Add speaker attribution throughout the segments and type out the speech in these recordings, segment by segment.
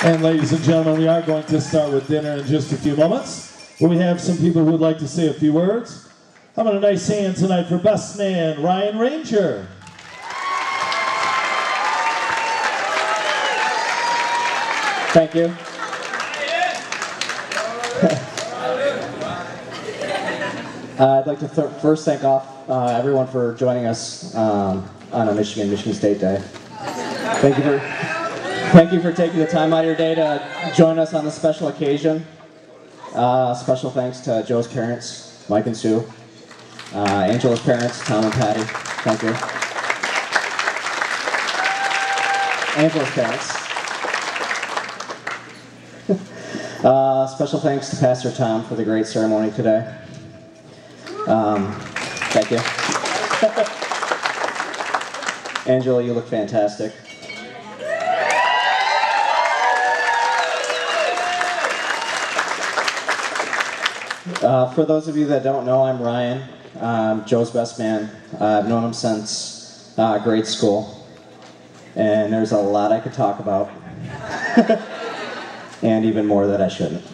Speaker 1: And ladies and gentlemen, we are going to start with dinner in just a few moments. But we have some people who would like to say a few words. How about a nice hand tonight for best man, Ryan Ranger.
Speaker 2: Thank you. I'd like to first thank everyone for joining us on a Michigan State Day. Thank you for taking the time out of your day to join us on this special occasion. Special thanks to Joe's parents, Mike and Sue. Angela's parents, Tom and Patty. Thank you. Angela's parents. Special thanks to Pastor Tom for the great ceremony today. Thank you. Angela, you look fantastic. For those of you that don't know, I'm Ryan. I'm Joe's best man. I've known him since grade school. And there's a lot I could talk about. And even more that I shouldn't.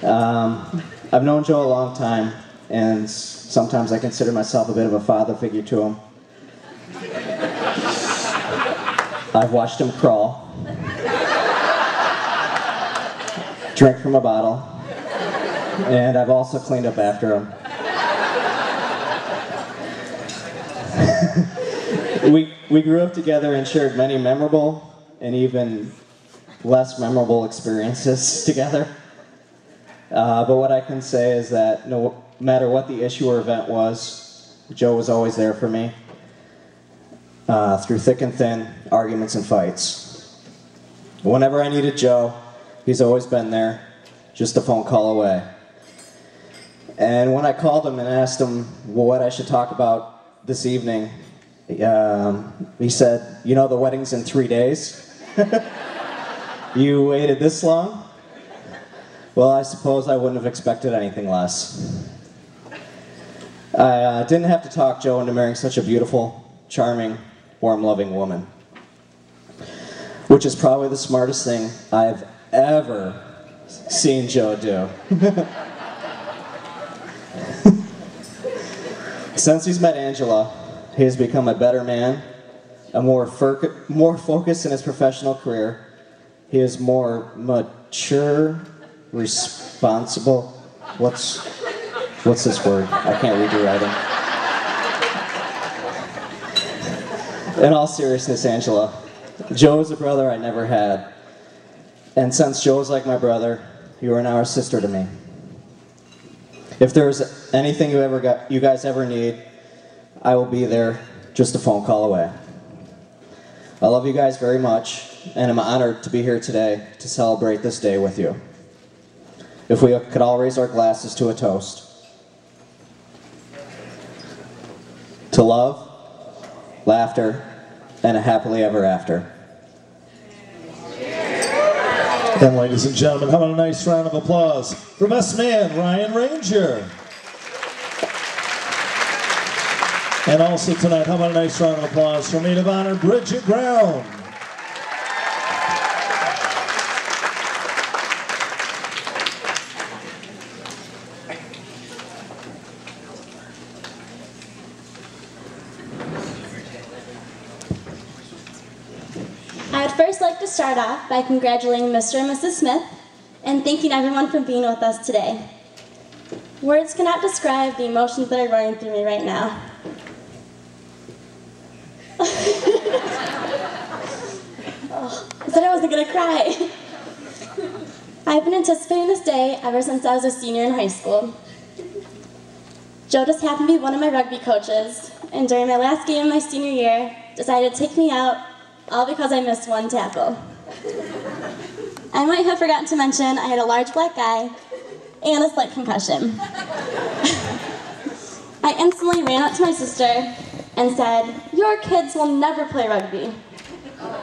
Speaker 2: I've known Joe a long time, and sometimes I consider myself a bit of a father figure to him. I've watched him crawl, drink from a bottle, and I've also cleaned up after him. We grew up together and shared many memorable and even less memorable experiences together. But what I can say is that no matter what the issue or event was, Joe was always there for me. Through thick and thin, arguments and fights. Whenever I needed Joe, he's always been there, just a phone call away. And when I called him and asked him what I should talk about this evening, he said, "You know the wedding's in 3 days? You waited this long?" Well, I suppose I wouldn't have expected anything less. I didn't have to talk Joe into marrying such a beautiful, charming, warm-loving woman. Which is probably the smartest thing I've ever seen Joe do. Since he's met Angela, he has become a better man, more focused in his professional career. He is more mature, responsible. What's this word? I can't read your writing. In all seriousness, Angela, Joe is a brother I never had. And since Joe is like my brother, you are now a sister to me. If there's anything you guys ever need, I will be there, just a phone call away. I love you guys very much, and I'm honored to be here today to celebrate this day with you. If we could all raise our glasses to a toast. To love, laughter, and a happily ever after.
Speaker 1: And ladies and gentlemen, how about a nice round of applause for best man, Ryan Ranger. And also tonight, how about a nice round of applause for Maid of Honor, Bridget Brown.
Speaker 3: I'd first like to start off by congratulating Mr. and Mrs. Smith and thanking everyone for being with us today. Words cannot describe the emotions that are running through me right now. I said I wasn't going to cry. I've been anticipating this day ever since I was a senior in high school. Joe just happened to be one of my rugby coaches, and during my last game of my senior year, decided to take me out, all because I missed one tackle. I might have forgotten to mention I had a large black eye and a slight concussion. I instantly ran up to my sister and said, "Your kids will never play rugby."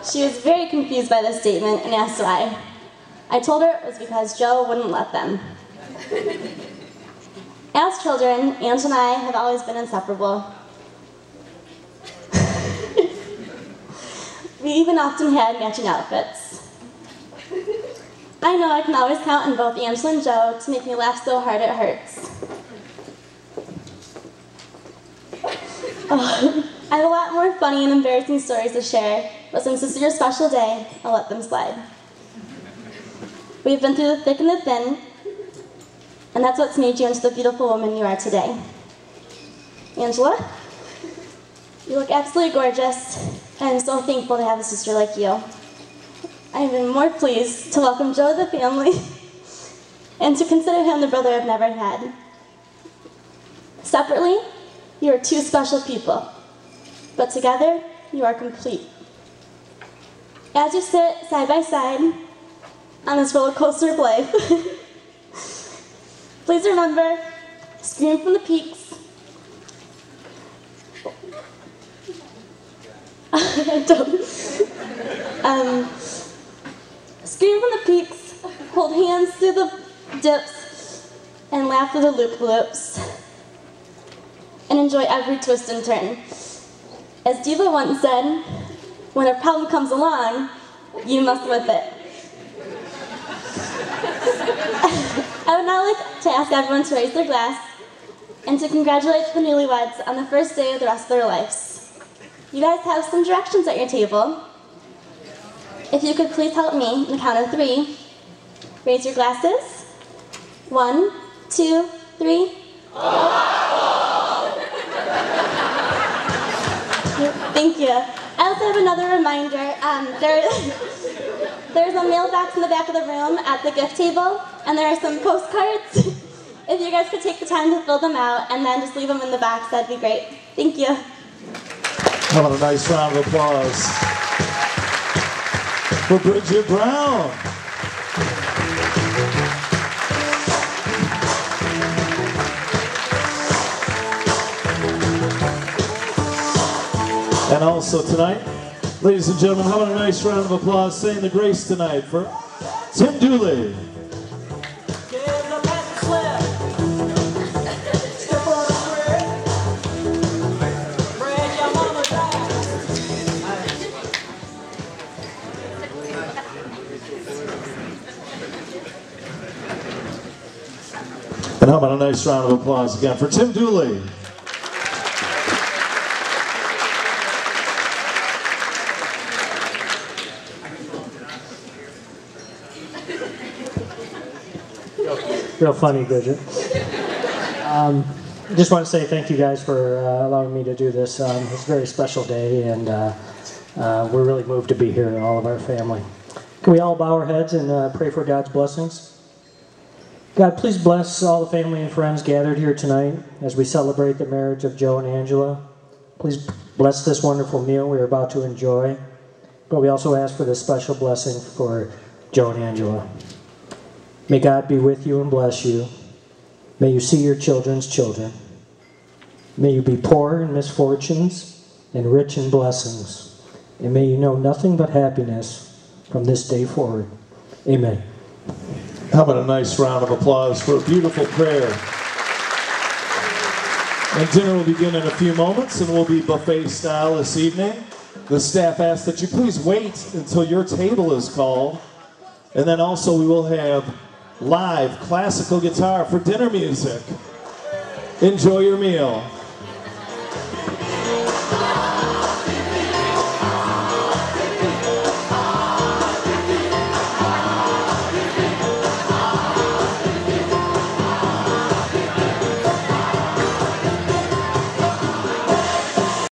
Speaker 3: She was very confused by this statement and asked why. I told her it was because Joe wouldn't let them. As children, Ange and I have always been inseparable. We even often had matching outfits. I know I can always count on both Angela and Joe to make me laugh so hard it hurts. Oh, I have a lot more funny and embarrassing stories to share, but since this is your special day, I'll let them slide. We've been through the thick and the thin, and that's what's made you into the beautiful woman you are today. Angela, you look absolutely gorgeous, and I'm so thankful to have a sister like you. I'm even more pleased to welcome Joe to the family and to consider him the brother I've never had. Separately, you are two special people, but together, you are complete. As you sit side by side on this roller coaster of life, please remember, scream from the peaks. Scream from the peaks, hold hands through the dips, and laugh through the loop-loops, and enjoy every twist and turn. As Diva once said, when a problem comes along, you must with it. I would now like to ask everyone to raise their glass and to congratulate the newlyweds on the first day of the rest of their lives. You guys have some directions at your table. If you could please help me on the count of 3. Raise your glasses. 1, 2, 3. Thank you. I also have another reminder. There's a mailbox in the back of the room at the gift table, and there are some postcards. If you guys could take the time to fill them out and then just leave them in the box, that'd be great. Thank you.
Speaker 1: How about a nice round of applause for Bridget Brown. And also tonight, ladies and gentlemen, how about a nice round of applause saying the grace tonight for Tim Dooley. And how about a nice round of applause again for Tim Dooley.
Speaker 4: Real funny, Bridget. I just want to say thank you guys for allowing me to do this. It's a very special day, and we're really moved to be here, all of our family. Can we all bow our heads and pray for God's blessings? God, please bless all the family and friends gathered here tonight as we celebrate the marriage of Joe and Angela. Please bless this wonderful meal we're about to enjoy. But we also ask for this special blessing for Joe and Angela. May God be with you and bless you. May you see your children's children. May you be poor in misfortunes and rich in blessings. And may you know nothing but happiness from this day forward. Amen.
Speaker 1: How about a nice round of applause for a beautiful prayer. And dinner will begin in a few moments and will be buffet style this evening. The staff asks that you please wait until your table is called. And then also we will have live classical guitar for dinner music. Enjoy your meal.